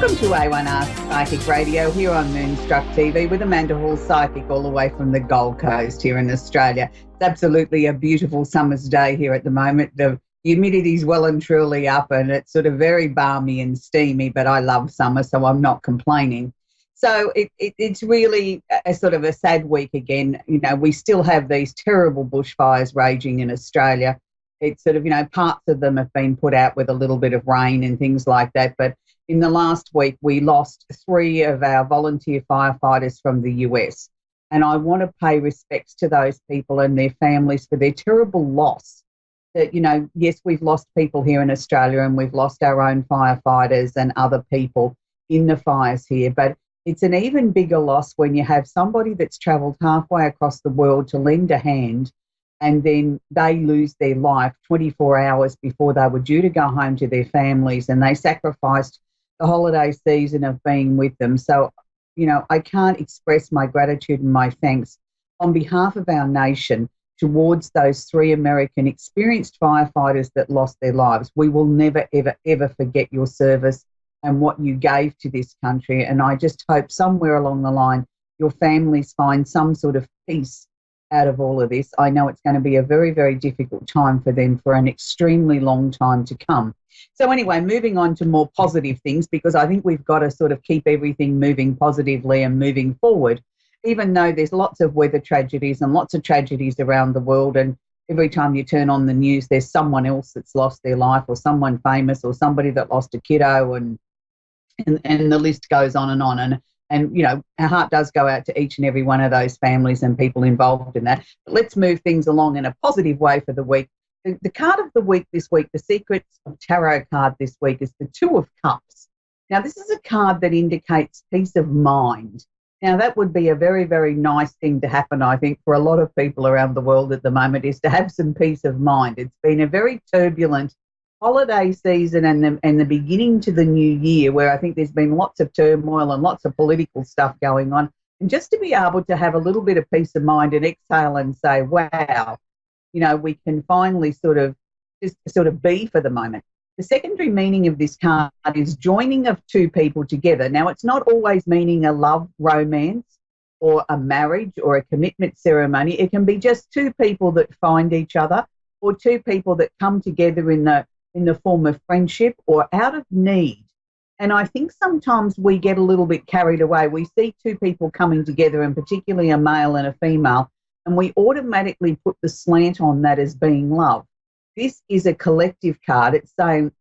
Welcome to A1R Psychic Radio here on Moonstruck TV with Amanda Hall, psychic, all the way from the Gold Coast here in Australia. It's absolutely a beautiful summer's day here at the moment. The humidity's well and truly up and it's sort of very balmy and steamy, but I love summer, so I'm not complaining. So it's really a sort of a sad week again. You know, we still have these terrible bushfires raging in Australia. It's sort of, you know, parts of them have been put out with a little bit of rain and things like that, but in the last week, we lost 3 of our volunteer firefighters from the US. And I want to pay respects to those people and their families for their terrible loss. That, you know, yes, we've lost people here in Australia and we've lost our own firefighters and other people in the fires here. But it's an even bigger loss when you have somebody that's travelled halfway across the world to lend a hand and then they lose their life 24 hours before they were due to go home to their families, and they sacrificed the holiday season of being with them. So, you know, I can't express my gratitude and my thanks on behalf of our nation towards those 3 American experienced firefighters that lost their lives. We will never, ever, ever forget your service and what you gave to this country. And I just hope somewhere along the line your families find some sort of peace out of all of this. I know it's going to be a very, very difficult time for them for an extremely long time to come. So anyway, moving on to more positive things, because I think we've got to sort of keep everything moving positively and moving forward, even though there's lots of weather tragedies and lots of tragedies around the world. And every time you turn on the news, there's someone else that's lost their life, or someone famous, or somebody that lost a kiddo, and the list goes on and on. And, you know, our heart does go out to each and every one of those families and people involved in that. But let's move things along in a positive way for the week. The card of the week this week, the Secrets of Tarot card this week, is the 2 of Cups. Now, this is a card that indicates peace of mind. Now, that would be a very, very nice thing to happen, I think, for a lot of people around the world at the moment, is to have some peace of mind. It's been a very turbulent holiday season and the beginning to the new year, where I think there's been lots of turmoil and lots of political stuff going on. And just to be able to have a little bit of peace of mind and exhale and say, wow, you know, we can finally sort of be for the moment. The secondary meaning of this card is joining of 2 people together. Now, it's not always meaning a love romance or a marriage or a commitment ceremony. It can be just 2 people that find each other, or 2 people that come together in the form of friendship or out of need. And I think sometimes we get a little bit carried away. We see 2 people coming together, and particularly a male and a female, and we automatically put the slant on that as being love. This is a collective card. It's saying,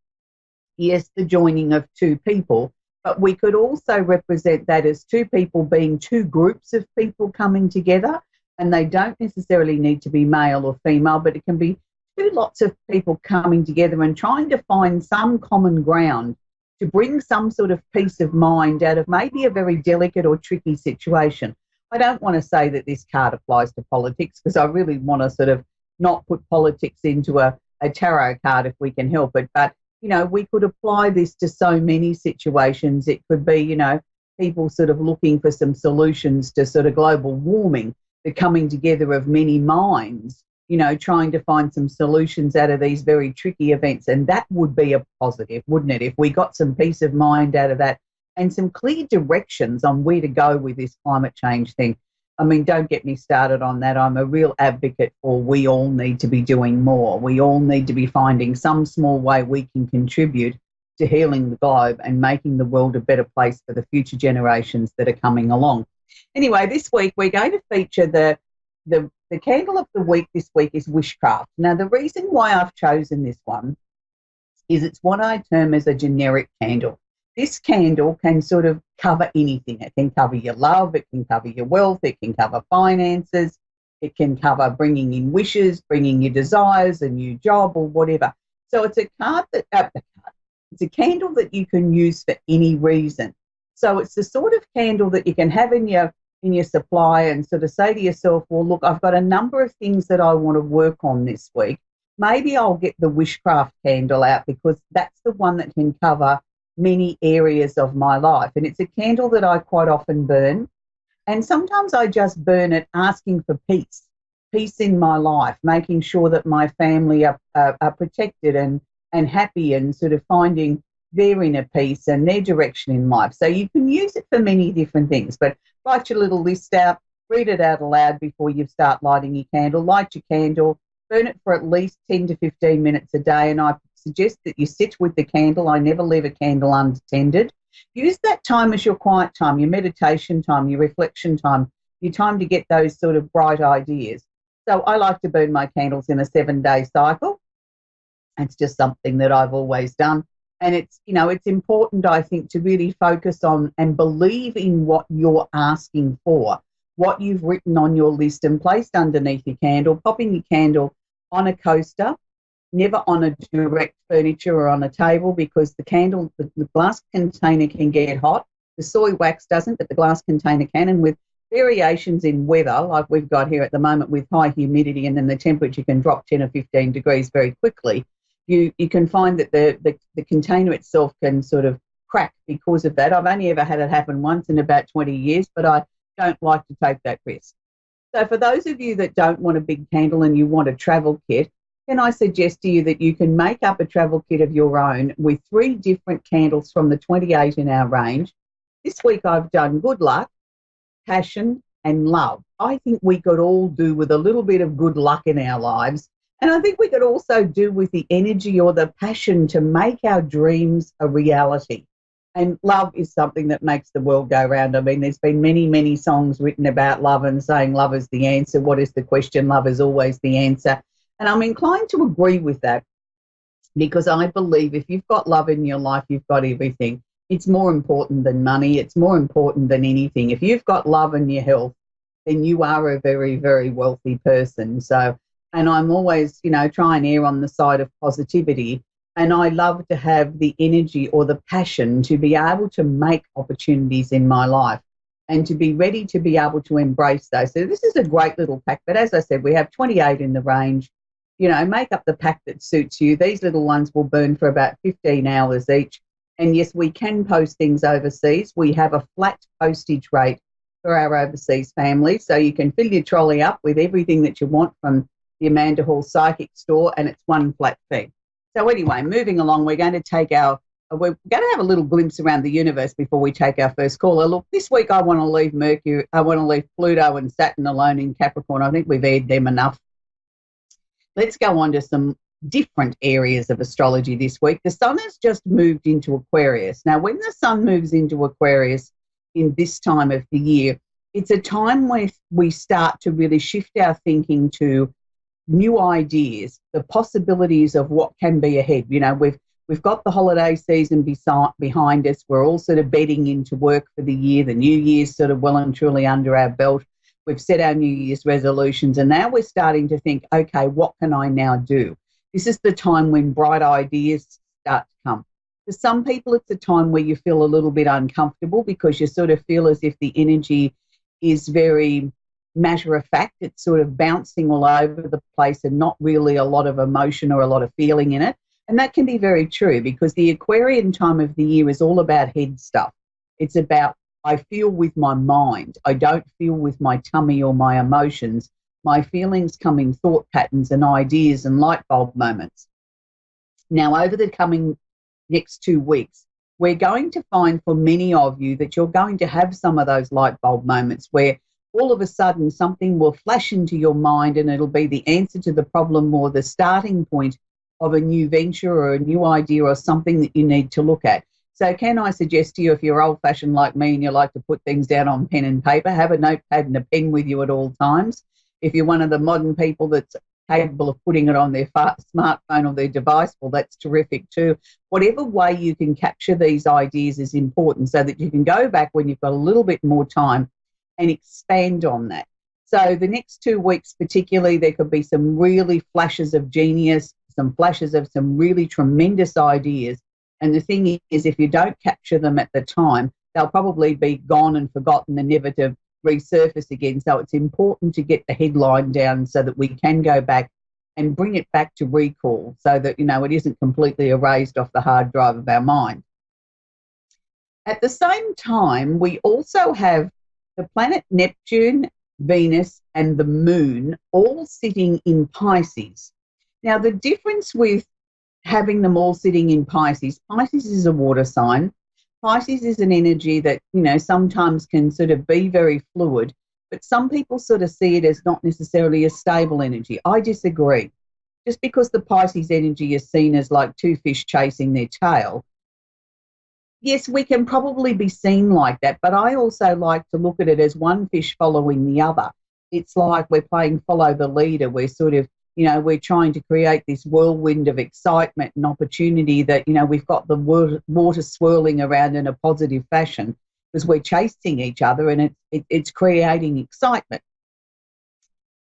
yes, the joining of 2 people, but we could also represent that as 2 people being 2 groups of people coming together, and they don't necessarily need to be male or female, but it can be 2 lots of people coming together and trying to find some common ground to bring some sort of peace of mind out of maybe a very delicate or tricky situation. I don't want to say that this card applies to politics, because I really want to sort of not put politics into a tarot card if we can help it. But, you know, we could apply this to so many situations. It could be, you know, people sort of looking for some solutions to sort of global warming, the coming together of many minds, you know, trying to find some solutions out of these very tricky events. And that would be a positive, wouldn't it, if we got some peace of mind out of that and some clear directions on where to go with this climate change thing. I mean, don't get me started on that. I'm a real advocate for we all need to be doing more. We all need to be finding some small way we can contribute to healing the globe and making the world a better place for the future generations that are coming along. Anyway, this week we're going to feature the candle of the week this week is Wishcraft. Now, the reason why I've chosen this one is it's what I term as a generic candle. This candle can sort of cover anything. It can cover your love, it can cover your wealth, it can cover finances, it can cover bringing in wishes, bringing your desires, a new job or whatever. So it's a card that it's a candle that you can use for any reason. So it's the sort of candle that you can have in your supply and sort of say to yourself, well, look, I've got a number of things that I want to work on this week. Maybe I'll get the Wishcraft candle out, because that's the one that can cover many areas of my life. And it's a candle that I quite often burn. And sometimes I just burn it asking for peace in my life, making sure that my family are protected and happy, and sort of finding their inner peace and their direction in life. So you can use it for many different things, but write your little list out, read it out aloud before you start lighting your candle, light your candle, burn it for at least 10 to 15 minutes a day. And I suggest that you sit with the candle. I never leave a candle unattended. Use that time as your quiet time, your meditation time, your reflection time, your time to get those sort of bright ideas. So I like to burn my candles in a 7-day cycle. It's just something that I've always done. And it's, you know, it's important, I think, to really focus on and believe in what you're asking for, what you've written on your list and placed underneath your candle, popping your candle on a coaster, never on a direct furniture or on a table, because the candle, the glass container can get hot. The soy wax doesn't, but the glass container can. And with variations in weather, like we've got here at the moment with high humidity, and then the temperature can drop 10 or 15 degrees very quickly, you can find that the container itself can sort of crack because of that. I've only ever had it happen once in about 20 years, but I don't like to take that risk. So for those of you that don't want a big candle and you want a travel kit, can I suggest to you that you can make up a travel kit of your own with 3 different candles from the 28 in our range. This week I've done good luck, passion, and love. I think we could all do with a little bit of good luck in our lives. And I think we could also do with the energy or the passion to make our dreams a reality. And love is something that makes the world go round. I mean, there's been many, many songs written about love and saying love is the answer. What is the question? Love is always the answer. And I'm inclined to agree with that, because I believe if you've got love in your life, you've got everything. It's more important than money. It's more important than anything. If you've got love in your health, then you are a very, very wealthy person. So, and I'm always, you know, try and err on the side of positivity. And I love to have the energy or the passion to be able to make opportunities in my life and to be ready to be able to embrace those. So this is a great little pack. But as I said, we have 28 in the range. You know, make up the pack that suits you. These little ones will burn for about 15 hours each. And yes, we can post things overseas. We have a flat postage rate for our overseas families. So you can fill your trolley up with everything that you want from the Amanda Hall Psychic Store, and it's one flat fee. So anyway, moving along, we're going to have a little glimpse around the universe before we take our first caller. Look, this week I want to leave Pluto and Saturn alone in Capricorn. I think we've aired them enough. Let's go on to some different areas of astrology this week. The sun has just moved into Aquarius. Now, when the sun moves into Aquarius in this time of the year, it's a time where we start to really shift our thinking to new ideas, the possibilities of what can be ahead. You know, we've got the holiday season behind us. We're all sort of bedding into work for the year. The new year's sort of well and truly under our belt. We've set our New Year's resolutions, and now we're starting to think, okay, what can I now do? This is the time when bright ideas start to come. For some people, it's a time where you feel a little bit uncomfortable because you sort of feel as if the energy is very matter of fact. It's sort of bouncing all over the place and not really a lot of emotion or a lot of feeling in it. And that can be very true, because the Aquarian time of the year is all about head stuff. It's about, I feel with my mind. I don't feel with my tummy or my emotions. My feelings come in thought patterns and ideas and light bulb moments. Now, over the coming next 2 weeks, we're going to find for many of you that you're going to have some of those light bulb moments where all of a sudden something will flash into your mind, and it'll be the answer to the problem or the starting point of a new venture or a new idea or something that you need to look at. So can I suggest to you, if you're old-fashioned like me and you like to put things down on pen and paper, have a notepad and a pen with you at all times. If you're one of the modern people that's capable of putting it on their smartphone or their device, well, that's terrific too. Whatever way you can capture these ideas is important, so that you can go back when you've got a little bit more time and expand on that. So the next 2 weeks particularly, there could be some really flashes of genius, some flashes of some really tremendous ideas. And the thing is, if you don't capture them at the time, they'll probably be gone and forgotten and never to resurface again. So it's important to get the headline down so that we can go back and bring it back to recall, so that, you know, it isn't completely erased off the hard drive of our mind. At the same time, we also have the planet Neptune, Venus, and the moon all sitting in Pisces. Now, the difference with having them all sitting in Pisces. Pisces is a water sign. Pisces is an energy that, sometimes can sort of be very fluid, but some people sort of see it as not necessarily a stable energy. I disagree. Just because the Pisces energy is seen as like two fish chasing their tail, yes, we can probably be seen like that, but I also like to look at it as one fish following the other. It's like we're playing follow the leader. We're sort of, we're trying to create this whirlwind of excitement and opportunity that, we've got the water swirling around in a positive fashion because we're chasing each other, and it's creating excitement.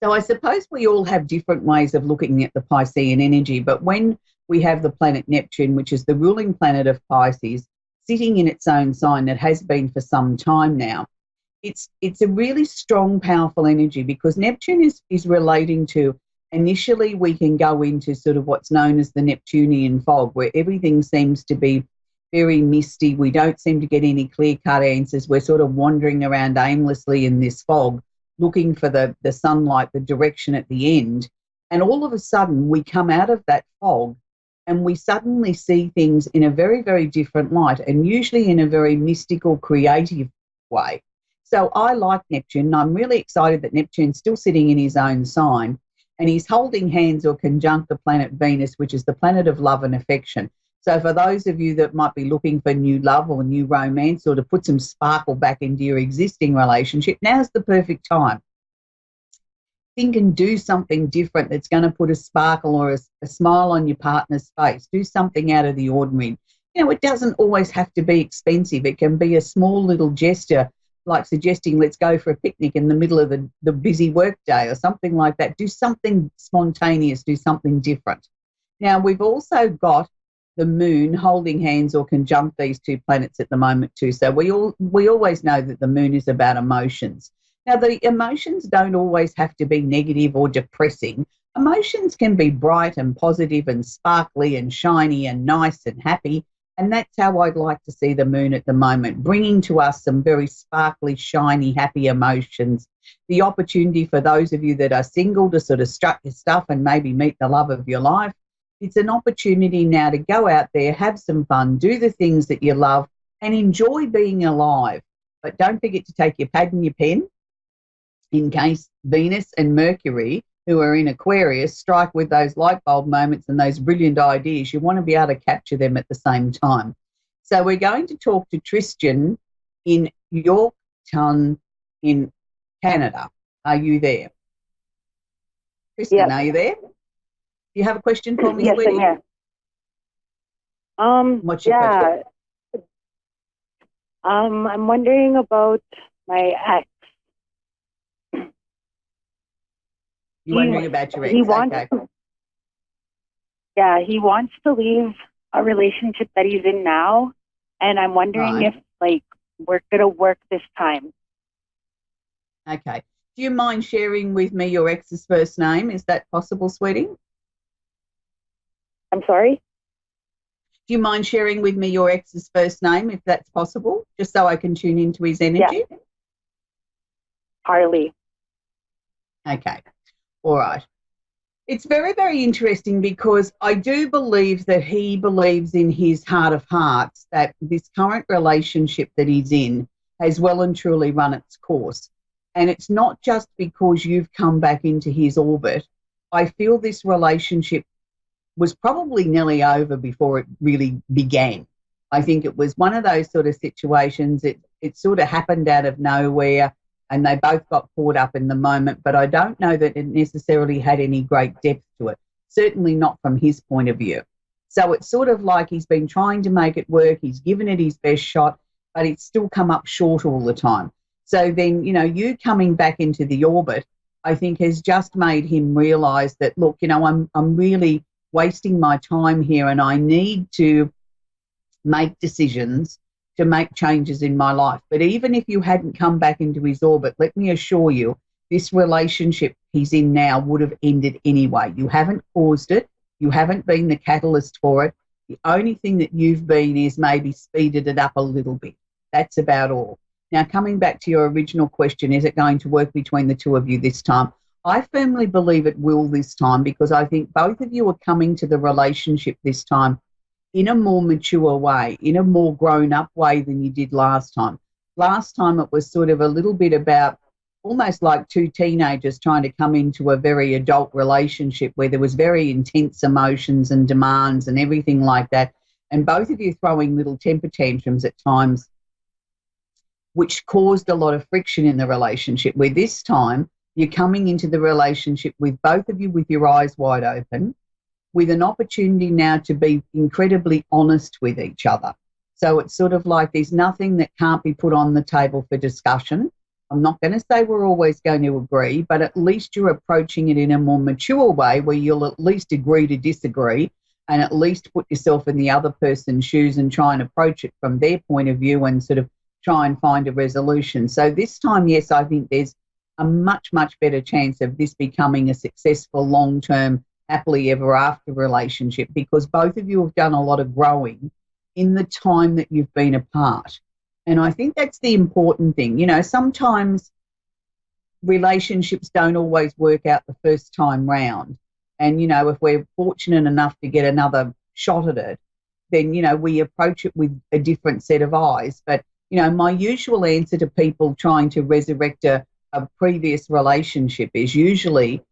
So I suppose we all have different ways of looking at the Piscean energy, but when we have the planet Neptune, which is the ruling planet of Pisces, sitting in its own sign that has been for some time now, it's a really strong, powerful energy because Neptune is relating to, initially we can go into sort of what's known as the Neptunian fog, where everything seems to be very misty. We don't seem to get any clear-cut answers. We're sort of wandering around aimlessly in this fog, looking for the sunlight, the direction at the end. And all of a sudden, we come out of that fog and we suddenly see things in a very, very different light, and usually in a very mystical, creative way. So I like Neptune. I'm really excited that Neptune's still sitting in his own sign, and he's holding hands or conjunct the planet Venus, which is the planet of love and affection. So for those of you that might be looking for new love or new romance, or to put some sparkle back into your existing relationship, now's the perfect time. Think and do something different that's going to put a sparkle or a smile on your partner's face. Do something out of the ordinary. It doesn't always have to be expensive. It can be a small little gesture, like suggesting let's go for a picnic in the middle of the busy work day or something like that. Do something spontaneous. Do something different. Now, we've also got the moon holding hands or conjunct these two planets at the moment too. So we always know that the moon is about emotions. Now, the emotions don't always have to be negative or depressing. Emotions can be bright and positive and sparkly and shiny and nice and happy. And that's how I'd like to see the moon at the moment, bringing to us some very sparkly, shiny, happy emotions. The opportunity for those of you that are single to sort of strut your stuff and maybe meet the love of your life. It's an opportunity now to go out there, have some fun, do the things that you love, and enjoy being alive. But don't forget to take your pad and your pen, in case Venus and Mercury, who are in Aquarius, strike with those light bulb moments and those brilliant ideas. You want to be able to capture them at the same time. So we're going to talk to Tristan in Yorkton in Canada. Are you there? Tristan, Yes. Are you there? Do you have a question for me, Yes, sweetie? What's your question? I'm wondering about my ex. You're wondering about your ex, He wants, okay. he wants to leave a relationship that he's in now, and I'm wondering Right. if we're gonna work this time. Okay. Do you mind sharing with me your ex's first name? Is that possible, sweetie? I'm sorry? Do you mind sharing with me your ex's first name, if that's possible, just so I can tune into his energy? Yeah. Harley. Okay. All right. It's very, very interesting because I do believe that he believes in his heart of hearts that this current relationship that he's in has well and truly run its course. And it's not just because you've come back into his orbit. I feel this relationship was probably nearly over before it really began. I think it was one of those sort of situations. It sort of happened out of nowhere and they both got caught up in the moment, but I don't know that it necessarily had any great depth to it, certainly not from his point of view. So it's sort of like he's been trying to make it work, he's given it his best shot, but it's still come up short all the time. So then, you coming back into the orbit, I think has just made him realise that, look, I'm really wasting my time here and I need to make decisions to make changes in my life. But even if you hadn't come back into his orbit, let me assure you, this relationship he's in now would have ended anyway. You haven't caused it. You haven't been the catalyst for it. The only thing that you've been is maybe speeded it up a little bit. That's about all. Now, coming back to your original question, is it going to work between the two of you this time? I firmly believe it will this time, because I think both of you are coming to the relationship this time in a more mature way, in a more grown up way than you did last time. Last time it was sort of a little bit about almost like two teenagers trying to come into a very adult relationship where there was very intense emotions and demands and everything like that. And both of you throwing little temper tantrums at times, which caused a lot of friction in the relationship, where this time you're coming into the relationship with both of you with your eyes wide open, with an opportunity now to be incredibly honest with each other. So it's sort of like there's nothing that can't be put on the table for discussion. I'm not going to say we're always going to agree, but at least you're approaching it in a more mature way where you'll at least agree to disagree and at least put yourself in the other person's shoes and try and approach it from their point of view and sort of try and find a resolution. So this time, yes, I think there's a much, much better chance of this becoming a successful, long-term, happily ever after relationship, because both of you have done a lot of growing in the time that you've been apart. And I think that's the important thing. You know, sometimes relationships don't always work out the first time round. And, you know, if we're fortunate enough to get another shot at it, then, you know, we approach it with a different set of eyes. But, you know, my usual answer to people trying to resurrect a previous relationship is usually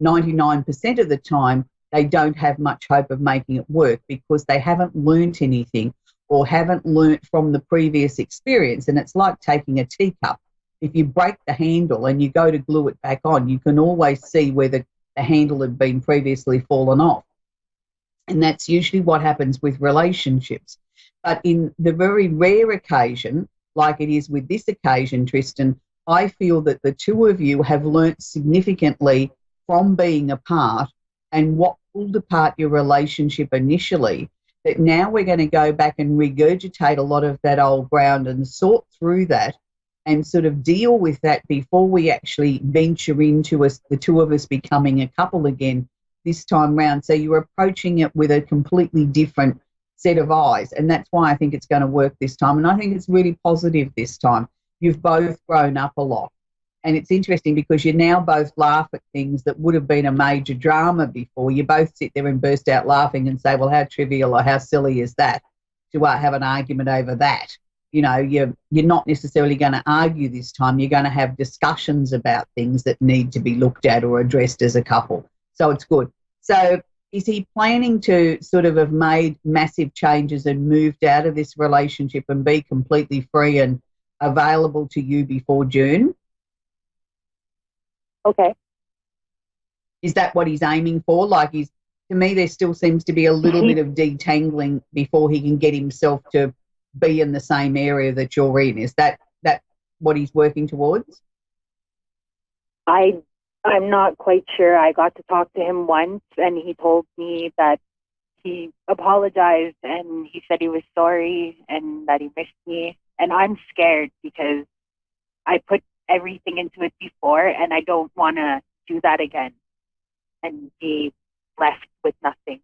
99% of the time they don't have much hope of making it work because they haven't learnt anything or haven't learnt from the previous experience. And it's like taking a teacup. If you break the handle and you go to glue it back on, you can always see where the handle had been previously fallen off. And that's usually what happens with relationships. But in the very rare occasion, like it is with this occasion, Tristan, I feel that the two of you have learnt significantly from being apart and what pulled apart your relationship initially, that now we're going to go back and regurgitate a lot of that old ground and sort through that and sort of deal with that before we actually venture into the two of us becoming a couple again this time round. So you're approaching it with a completely different set of eyes, and that's why I think it's going to work this time. And I think it's really positive this time. You've both grown up a lot. And it's interesting because you now both laugh at things that would have been a major drama before. You both sit there and burst out laughing and say, well, how trivial or how silly is that to have an argument over that? You know, you're not necessarily going to argue this time. You're going to have discussions about things that need to be looked at or addressed as a couple. So it's good. So is he planning to sort of have made massive changes and moved out of this relationship and be completely free and available to you before June? Okay. Is that what he's aiming for? Like, to me, there still seems to be a little bit of detangling before he can get himself to be in the same area that you're in. Is that what he's working towards? I'm not quite sure. I got to talk to him once, and he told me that he apologized and he said he was sorry and that he missed me. And I'm scared because I put everything into it before, and I don't want to do that again and be left with nothing.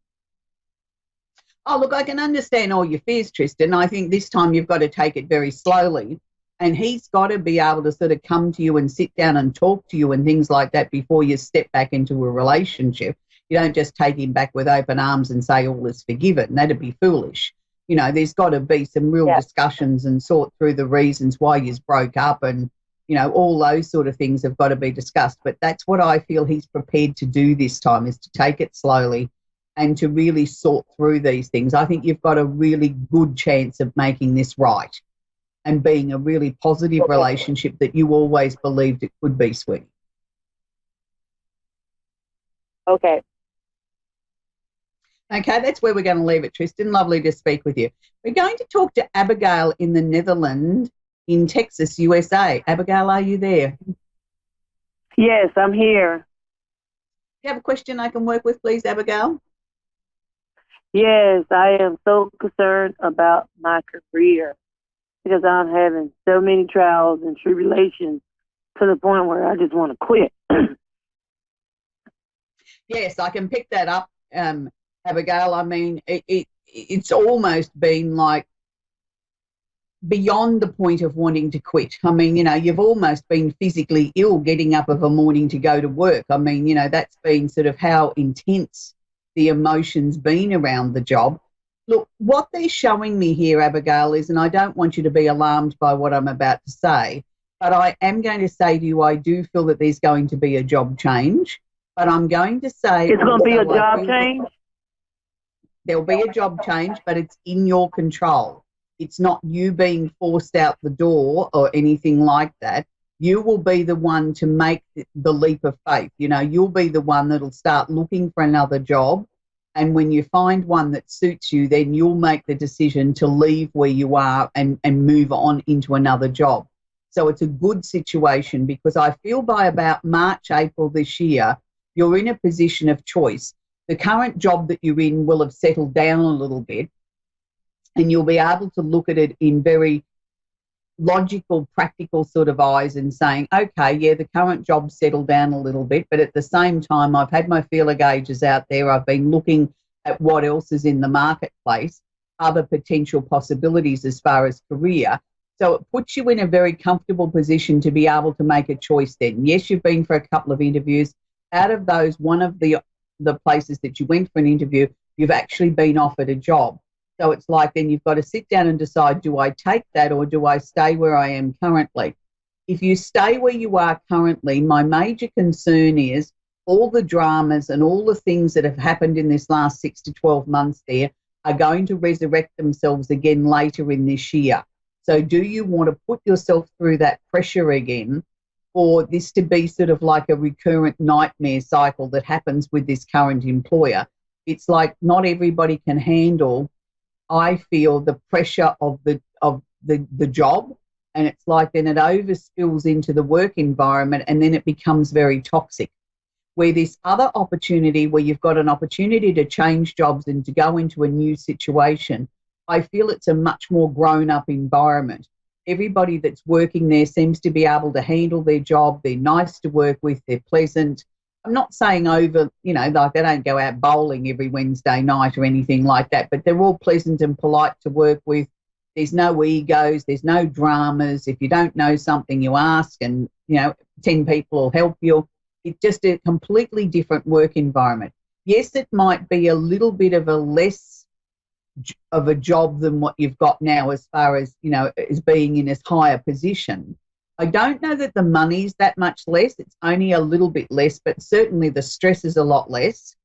Oh, look, I can understand all your fears, Tristan. I think this time you've got to take it very slowly, and he's got to be able to sort of come to you and sit down and talk to you and things like that before you step back into a relationship. You don't just take him back with open arms and say all is forgiven. That'd be foolish. You know, there's got to be some real discussions and sort through the reasons why you broke up, and you know, all those sort of things have got to be discussed. But that's what I feel he's prepared to do this time, is to take it slowly and to really sort through these things. I think you've got a really good chance of making this right and being a really positive relationship that you always believed it could be, sweetie. Okay. Okay, that's where we're going to leave it, Tristan. Lovely to speak with you. We're going to talk to Abigail in the Netherlands, in Texas, USA. Abigail, are you there? Yes, I'm here. Do you have a question I can work with, please, Abigail? Yes, I am so concerned about my career because I'm having so many trials and tribulations to the point where I just want to quit. Yes, I can pick that up, Abigail. I mean, it's almost been like beyond the point of wanting to quit. I mean, you've almost been physically ill getting up of a morning to go to work. I mean, that's been sort of how intense the emotion's been around the job. Look, what they're showing me here, Abigail, is, and I don't want you to be alarmed by what I'm about to say, but I am going to say to you, I do feel that there's going to be a job change. But I'm going to say... It's going to be a job change? There'll be a job change, but it's in your control. It's not you being forced out the door or anything like that. You will be the one to make the leap of faith. You'll be the one that'll start looking for another job. And when you find one that suits you, then you'll make the decision to leave where you are and move on into another job. So it's a good situation, because I feel by about March, April this year, you're in a position of choice. The current job that you're in will have settled down a little bit, and you'll be able to look at it in very logical, practical sort of eyes and saying, okay, yeah, the current job's settled down a little bit, but at the same time, I've had my feeler gauges out there. I've been looking at what else is in the marketplace, other potential possibilities as far as career. So it puts you in a very comfortable position to be able to make a choice then. Yes, you've been for a couple of interviews. Out of those, one of the places that you went for an interview, you've actually been offered a job. So it's like then you've got to sit down and decide, do I take that or do I stay where I am currently? If you stay where you are currently, my major concern is all the dramas and all the things that have happened in this last 6 to 12 months there are going to resurrect themselves again later in this year. So do you want to put yourself through that pressure again, for this to be sort of like a recurrent nightmare cycle that happens with this current employer? It's like not everybody can handle, I feel, the pressure of the job, and it's like then it overspills into the work environment, and then it becomes very toxic. Where this other opportunity, where you've got an opportunity to change jobs and to go into a new situation, I feel it's a much more grown-up environment. Everybody that's working there seems to be able to handle their job. They're nice to work with. They're pleasant. I'm not saying over, like they don't go out bowling every Wednesday night or anything like that, but they're all pleasant and polite to work with. There's no egos. There's no dramas. If you don't know something, you ask, and, 10 people will help you. It's just a completely different work environment. Yes, it might be a little bit of a less of a job than what you've got now, as far as, as being in a higher position. I don't know that the money's that much less. It's only a little bit less, but certainly the stress is a lot less.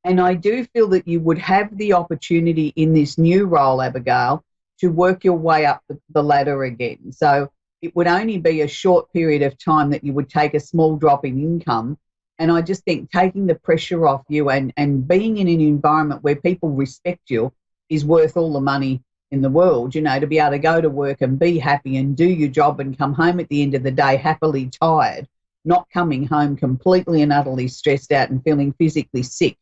And I do feel that you would have the opportunity in this new role, Abigail, to work your way up the ladder again. So it would only be a short period of time that you would take a small drop in income. And I just think taking the pressure off you and being in an environment where people respect you is worth all the money in the world, to be able to go to work and be happy and do your job and come home at the end of the day happily tired, not coming home completely and utterly stressed out and feeling physically sick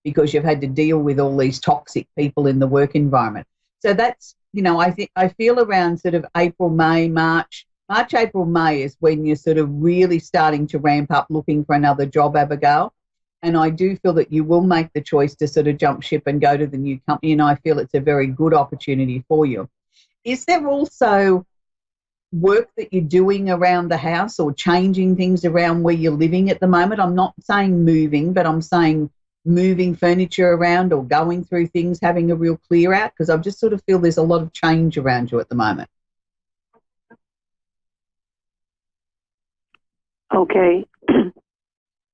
because you've had to deal with all these toxic people in the work environment. So that's, I feel around sort of April, May, March, April, May is when you're sort of really starting to ramp up looking for another job, Abigail. And I do feel that you will make the choice to sort of jump ship and go to the new company, and I feel it's a very good opportunity for you. Is there also work that you're doing around the house or changing things around where you're living at the moment? I'm not saying moving, but I'm saying moving furniture around or going through things, having a real clear out, because I just sort of feel there's a lot of change around you at the moment. Okay.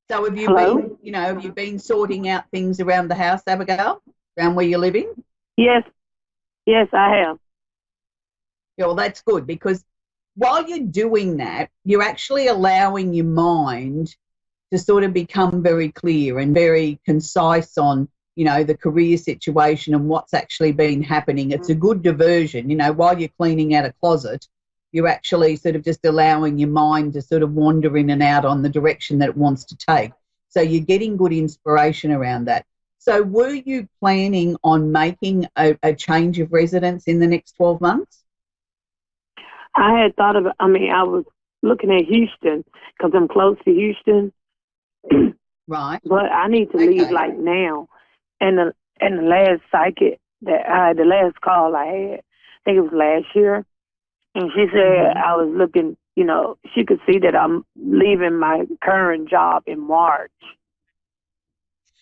So have you Hello? have you been sorting out things around the house, Abigail, around where you're living? Yes, I have. Yeah, well, that's good, because while you're doing that, you're actually allowing your mind to sort of become very clear and very concise on, the career situation and what's actually been happening. It's a good diversion, while you're cleaning out a closet, you're actually sort of just allowing your mind to sort of wander in and out on the direction that it wants to take. So you're getting good inspiration around that. So were you planning on making a change of residence in the next 12 months? I had thought of, I was looking at Houston because I'm close to Houston. Right. But I need to leave like now. And the last psychic the last call I had, think it was last year. And she said I was looking, you know, she could see that I'm leaving my current job in March.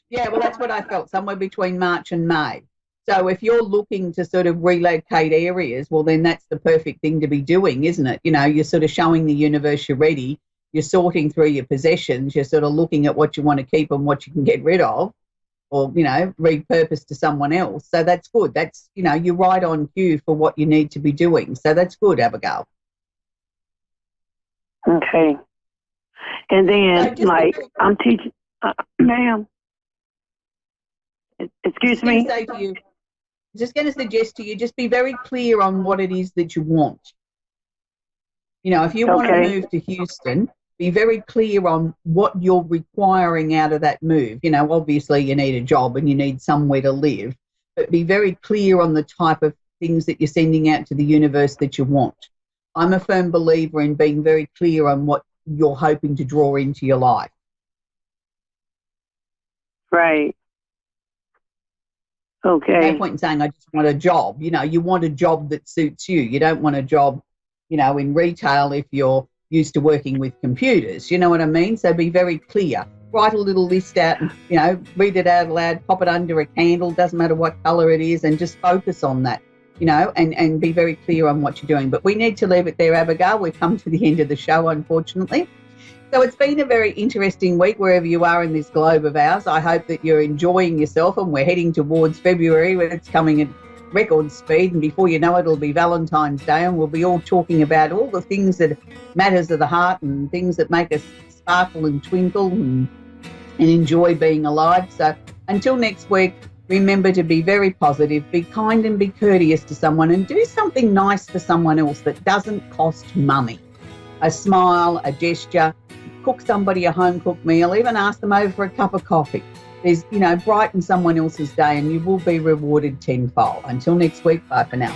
Yeah, well, that's what I felt, somewhere between March and May. So if you're looking to sort of relocate areas, well, then that's the perfect thing to be doing, isn't it? You know, you're sort of showing the universe you're ready. You're sorting through your possessions. You're sort of looking at what you want to keep and what you can get rid of or, you know, repurpose to someone else. So that's good. That's, you know, you're right on cue for what you need to be doing. So that's good, Abigail. Okay. And then, like, I'm teaching, ma'am. Excuse me? Just going to suggest to you, just be very clear on what it is that you want. You know, if you want to move to Houston, be very clear on what you're requiring out of that move. You know, obviously you need a job and you need somewhere to live, but be very clear on the type of things that you're sending out to the universe that you want. I'm a firm believer in being very clear on what you're hoping to draw into your life. Right. Okay. No point in saying, I just want a job. You know, you want a job that suits you. You don't want a job, you know, in retail if you're used to working with computers. You know what I mean? So be very clear. Write a little list out and, you know, read it out loud, pop it under a candle, doesn't matter what colour it is, and just focus on that, you know, and be very clear on what you're doing. But we need to leave it there, Abigail. We've come to the end of the show, unfortunately. So it's been a very interesting week wherever you are in this globe of ours. I hope that you're enjoying yourself, and we're heading towards February when it's coming at record speed, and before you know it, it'll be Valentine's Day, and we'll be all talking about all the things that matters of the heart and things that make us sparkle and twinkle and enjoy being alive. So until next week, remember to be very positive, be kind and be courteous to someone, and do something nice for someone else that doesn't cost money. A smile, a gesture, cook somebody a home-cooked meal, even ask them over for a cup of coffee. There's, you know, brighten someone else's day and you will be rewarded tenfold. Until next week, bye for now.